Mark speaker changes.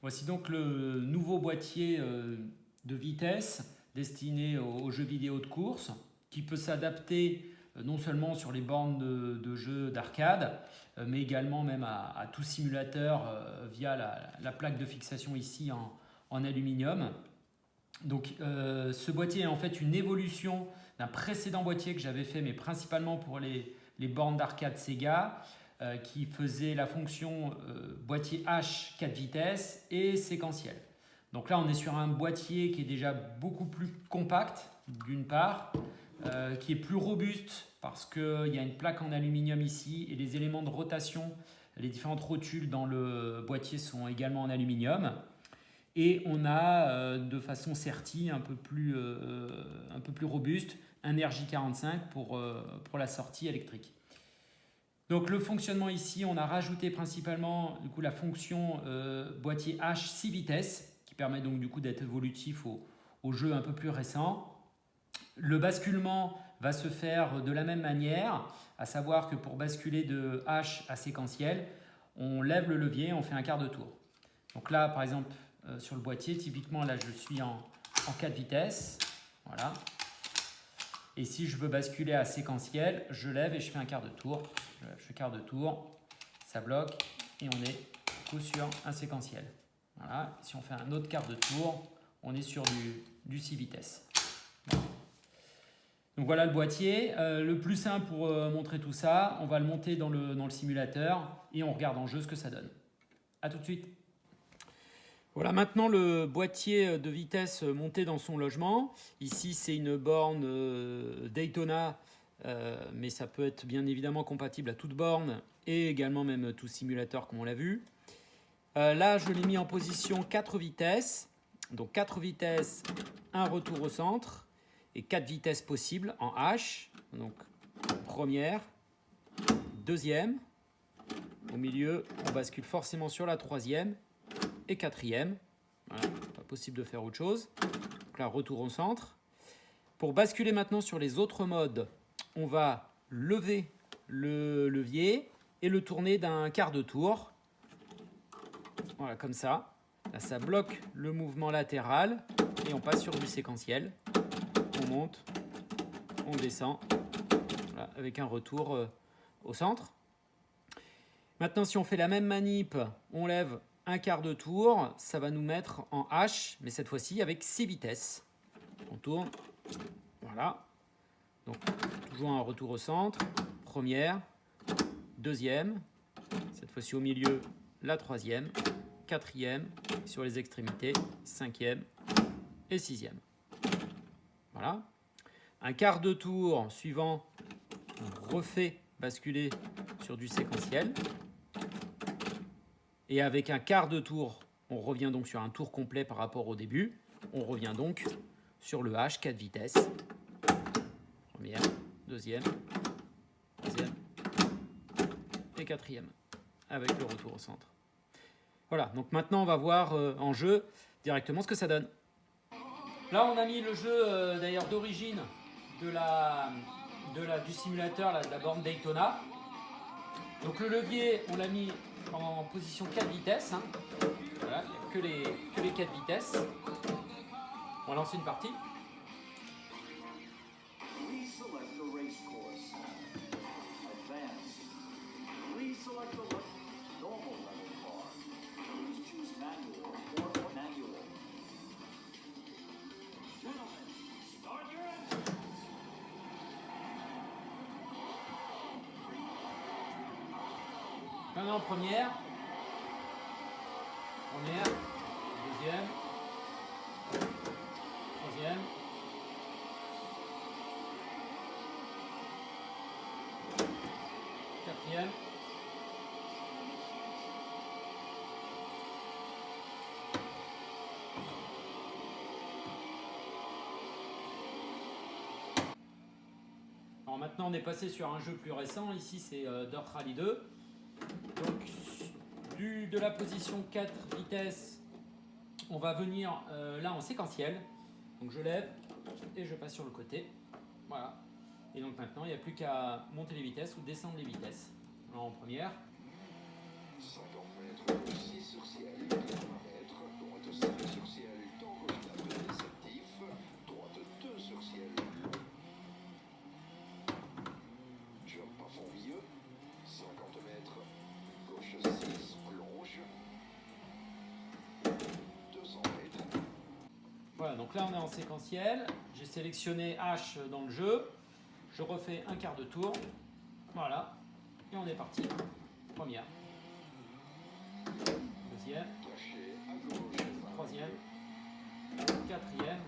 Speaker 1: Voici donc le nouveau boîtier de vitesse destiné aux jeux vidéo de course qui peut s'adapter non seulement sur les bornes de jeux d'arcade mais également même à tout simulateur via la plaque de fixation ici en aluminium. Donc ce boîtier est en fait une évolution d'un précédent boîtier que j'avais fait mais principalement pour les bornes d'arcade Sega qui faisait la fonction boîtier H 4 vitesses et séquentiel. Donc là on est sur un boîtier qui est déjà beaucoup plus compact d'une part, qui est plus robuste parce qu'il y a une plaque en aluminium ici et les éléments de rotation, les différentes rotules dans le boîtier sont également en aluminium. Et on a de façon sertie un peu plus robuste un RJ45 pour la sortie électrique. Donc le fonctionnement ici, on a rajouté principalement du coup, la fonction boîtier H 6 vitesses qui permet donc du coup d'être évolutif au jeu un peu plus récent. Le basculement va se faire de la même manière, à savoir que pour basculer de H à séquentiel, on lève le levier et on fait un quart de tour. Donc là par exemple sur le boîtier, typiquement là je suis en 4 vitesses, voilà. Et si je veux basculer à séquentiel, je lève et je fais un quart de tour. Je fais quart de tour, ça bloque et on est coup sur un séquentiel. Voilà. Si on fait un autre quart de tour, on est sur du 6 vitesses. Voilà. Donc voilà le boîtier. Le plus simple pour montrer tout ça, on va le monter dans le simulateur et on regarde en jeu ce que ça donne. A tout de suite. Voilà maintenant le boîtier de vitesse monté dans son logement. Ici c'est une borne Daytona, mais ça peut être bien évidemment compatible à toute borne et également même tout simulateur comme on l'a vu. Là je l'ai mis en position 4 vitesses. Donc 4 vitesses, un retour au centre et 4 vitesses possibles en H. Donc première, deuxième, au milieu on bascule forcément sur la troisième et quatrième. Voilà, pas possible de faire autre chose. Donc là, retour au centre. Pour basculer maintenant sur les autres modes, on va lever le levier et le tourner d'un quart de tour. Voilà, comme ça. Là, ça bloque le mouvement latéral et on passe sur du séquentiel. On monte, on descend, voilà, avec un retour au centre. Maintenant, si on fait la même manip, on lève un quart de tour, ça va nous mettre en H, mais cette fois-ci avec 6 vitesses. On tourne, voilà. Donc, toujours un retour au centre. Première, deuxième, cette fois-ci au milieu, la troisième, quatrième, sur les extrémités, cinquième et sixième. Voilà. Un quart de tour suivant, on refait basculer sur du séquentiel. Et avec un quart de tour, on revient donc sur un tour complet par rapport au début. On revient donc sur le H 4 vitesses. Première, deuxième, troisième et quatrième. Avec le retour au centre. Voilà, donc maintenant on va voir en jeu directement ce que ça donne. Là on a mis le jeu d'ailleurs d'origine du simulateur, de la borne Daytona. Donc le levier, on l'a mis en position 4 vitesses. Hein. Voilà, il n'y a que les 4 vitesses. On va lancer une partie. Maintenant première, deuxième, troisième, quatrième, alors maintenant on est passé sur un jeu plus récent, ici c'est Dirt Rally 2. Donc de la position 4 vitesses, on va venir là en séquentiel. Donc je lève et je passe sur le côté. Voilà. Et donc maintenant il n'y a plus qu'à monter les vitesses ou descendre les vitesses. Alors en première. 50 mètres, 6 sur ciel, 80 mètres,
Speaker 2: droite 5 sur ciel, tant gauche d'après réceptif, droite 2 sur ciel, long. Jump à fond milieu, 50 mètres, gauche 6, plonge, 200 mètres.
Speaker 1: Voilà, donc là on est en séquentiel. J'ai sélectionné H dans le jeu. Je refais un quart de tour. Voilà. Et on est parti. Première. Deuxième.
Speaker 2: Caché à gauche,
Speaker 1: Troisième. Quatrième.